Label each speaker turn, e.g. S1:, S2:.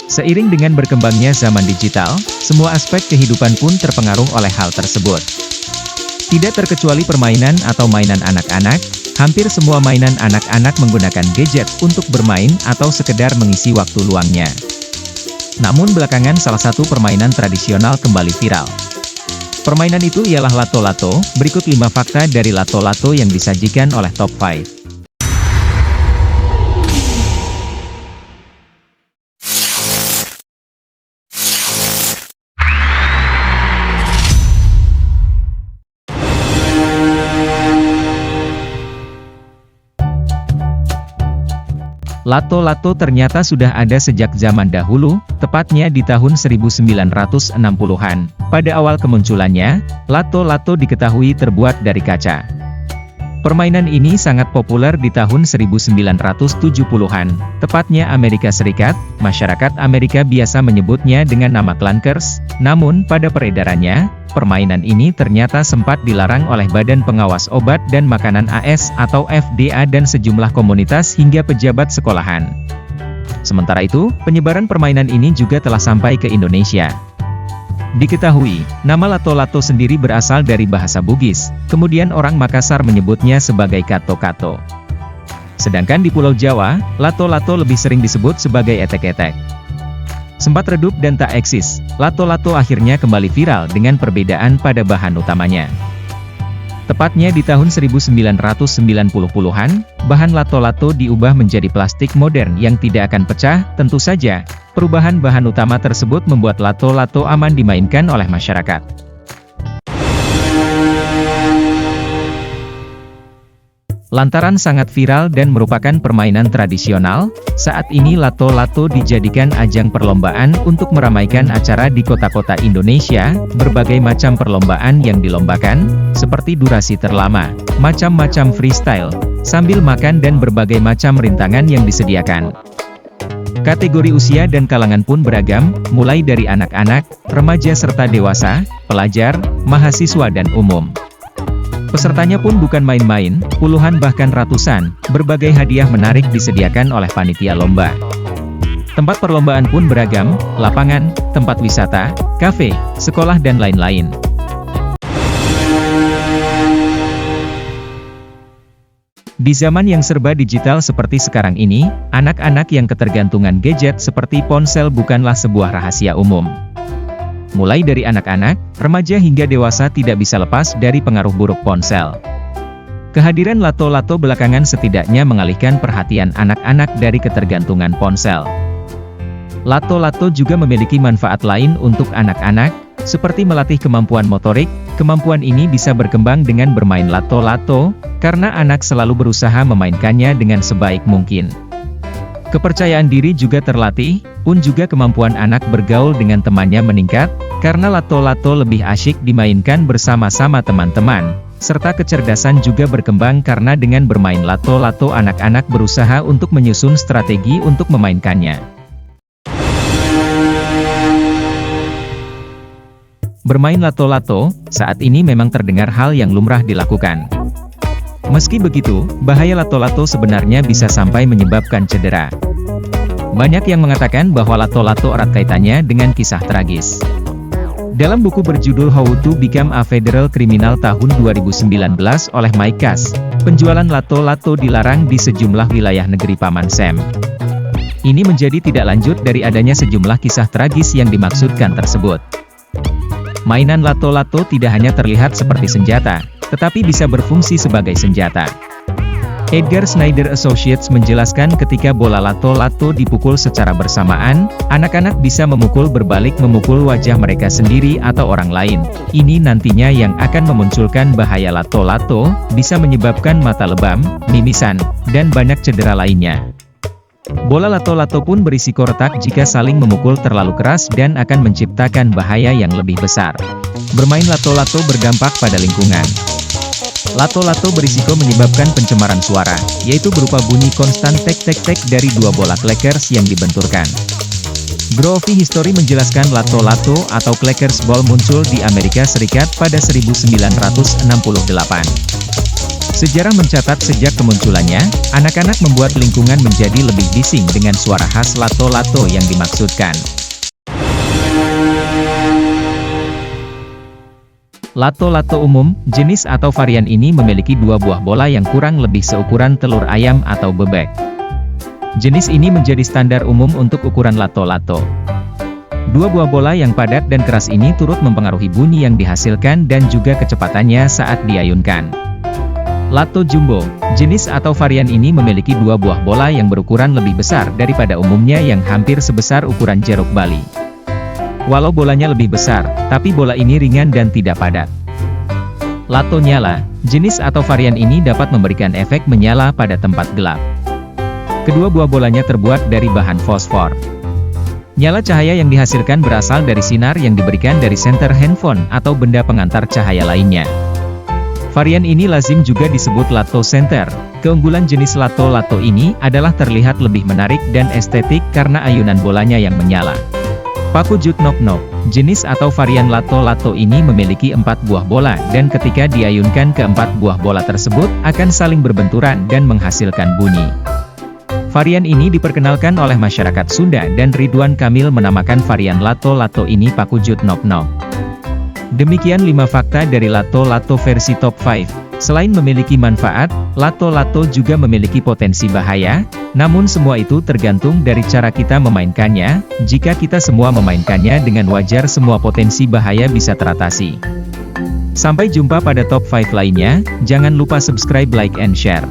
S1: Seiring dengan berkembangnya zaman digital, semua aspek kehidupan pun terpengaruh oleh hal tersebut. Tidak terkecuali permainan atau mainan anak-anak, hampir semua mainan anak-anak menggunakan gadget untuk bermain atau sekedar mengisi waktu luangnya. Namun belakangan salah satu permainan tradisional kembali viral. Permainan itu ialah lato-lato. Berikut 5 fakta dari lato-lato yang disajikan oleh Top 5. Lato-lato ternyata sudah ada sejak zaman dahulu, tepatnya di tahun 1960-an. Pada awal kemunculannya, lato-lato diketahui terbuat dari kaca. Permainan ini sangat populer di tahun 1970-an, tepatnya Amerika Serikat. Masyarakat Amerika biasa menyebutnya dengan nama clunkers, namun pada peredarannya, permainan ini ternyata sempat dilarang oleh Badan Pengawas Obat dan Makanan AS atau FDA dan sejumlah komunitas hingga pejabat sekolahan. Sementara itu, penyebaran permainan ini juga telah sampai ke Indonesia. Diketahui, nama lato-lato sendiri berasal dari bahasa Bugis, kemudian orang Makassar menyebutnya sebagai kato-kato. Sedangkan di Pulau Jawa, lato-lato lebih sering disebut sebagai etek-etek. Sempat redup dan tak eksis, lato-lato akhirnya kembali viral dengan perbedaan pada bahan utamanya. Tepatnya di tahun 1990-an, bahan lato-lato diubah menjadi plastik modern yang tidak akan pecah. Tentu saja, perubahan bahan utama tersebut membuat lato-lato aman dimainkan oleh masyarakat. Lantaran sangat viral dan merupakan permainan tradisional, saat ini lato-lato dijadikan ajang perlombaan untuk meramaikan acara di kota-kota Indonesia. Berbagai macam perlombaan yang dilombakan, seperti durasi terlama, macam-macam freestyle, sambil makan dan berbagai macam rintangan yang disediakan. Kategori usia dan kalangan pun beragam, mulai dari anak-anak, remaja serta dewasa, pelajar, mahasiswa dan umum. Pesertanya pun bukan main-main, puluhan bahkan ratusan, berbagai hadiah menarik disediakan oleh panitia lomba. Tempat perlombaan pun beragam, lapangan, tempat wisata, kafe, sekolah dan lain-lain. Di zaman yang serba digital seperti sekarang ini, anak-anak yang ketergantungan gadget seperti ponsel bukanlah sebuah rahasia umum. Mulai dari anak-anak, remaja hingga dewasa tidak bisa lepas dari pengaruh buruk ponsel. Kehadiran lato-lato belakangan setidaknya mengalihkan perhatian anak-anak dari ketergantungan ponsel. Lato-lato juga memiliki manfaat lain untuk anak-anak, seperti melatih kemampuan motorik. Kemampuan ini bisa berkembang dengan bermain lato-lato, karena anak selalu berusaha memainkannya dengan sebaik mungkin. Kepercayaan diri juga terlatih, pun juga kemampuan anak bergaul dengan temannya meningkat, karena lato-lato lebih asyik dimainkan bersama-sama teman-teman, serta kecerdasan juga berkembang karena dengan bermain lato-lato anak-anak berusaha untuk menyusun strategi untuk memainkannya. Bermain lato-lato, saat ini memang terdengar hal yang lumrah dilakukan. Meski begitu, bahaya lato-lato sebenarnya bisa sampai menyebabkan cedera. Banyak yang mengatakan bahwa lato-lato erat kaitannya dengan kisah tragis. Dalam buku berjudul How to Become a Federal Criminal tahun 2019 oleh Mike Cass, penjualan lato-lato dilarang di sejumlah wilayah negeri Paman Sam. Ini menjadi tidak lanjut dari adanya sejumlah kisah tragis yang dimaksudkan tersebut. Mainan lato-lato tidak hanya terlihat seperti senjata, tetapi bisa berfungsi sebagai senjata. Edgar Snyder Associates menjelaskan ketika bola lato-lato dipukul secara bersamaan, anak-anak bisa memukul berbalik memukul wajah mereka sendiri atau orang lain. Ini nantinya yang akan memunculkan bahaya lato-lato, bisa menyebabkan mata lebam, mimisan, dan banyak cedera lainnya. Bola lato-lato pun berisiko retak jika saling memukul terlalu keras dan akan menciptakan bahaya yang lebih besar. Bermain lato-lato berdampak pada lingkungan. Lato-lato berisiko menyebabkan pencemaran suara, yaitu berupa bunyi konstan tek-tek-tek dari dua bola clackers yang dibenturkan. Groovy History menjelaskan lato-lato atau clackers ball muncul di Amerika Serikat pada 1968. Sejarah mencatat sejak kemunculannya, anak-anak membuat lingkungan menjadi lebih bising dengan suara khas lato-lato yang dimaksudkan. Lato-lato umum, jenis atau varian ini memiliki dua buah bola yang kurang lebih seukuran telur ayam atau bebek. Jenis ini menjadi standar umum untuk ukuran lato-lato. Dua buah bola yang padat dan keras ini turut mempengaruhi bunyi yang dihasilkan dan juga kecepatannya saat diayunkan. Lato jumbo, jenis atau varian ini memiliki dua buah bola yang berukuran lebih besar daripada umumnya yang hampir sebesar ukuran jeruk bali. Walau bolanya lebih besar, tapi bola ini ringan dan tidak padat. Lato nyala, jenis atau varian ini dapat memberikan efek menyala pada tempat gelap. Kedua buah bolanya terbuat dari bahan fosfor. Nyala cahaya yang dihasilkan berasal dari sinar yang diberikan dari senter handphone atau benda pengantar cahaya lainnya. Varian ini lazim juga disebut lato center. Keunggulan jenis lato-lato ini adalah terlihat lebih menarik dan estetik karena ayunan bolanya yang menyala. Paku jut nok-nok, jenis atau varian lato-lato ini memiliki 4 buah bola dan ketika diayunkan ke 4 buah bola tersebut akan saling berbenturan dan menghasilkan bunyi. Varian ini diperkenalkan oleh masyarakat Sunda dan Ridwan Kamil menamakan varian lato-lato ini paku jut nok-nok. Demikian 5 fakta dari lato-lato versi top 5. Selain memiliki manfaat, lato-lato juga memiliki potensi bahaya, namun semua itu tergantung dari cara kita memainkannya. Jika kita semua memainkannya dengan wajar, semua potensi bahaya bisa teratasi. Sampai jumpa pada top 5 lainnya, jangan lupa subscribe, like, and share.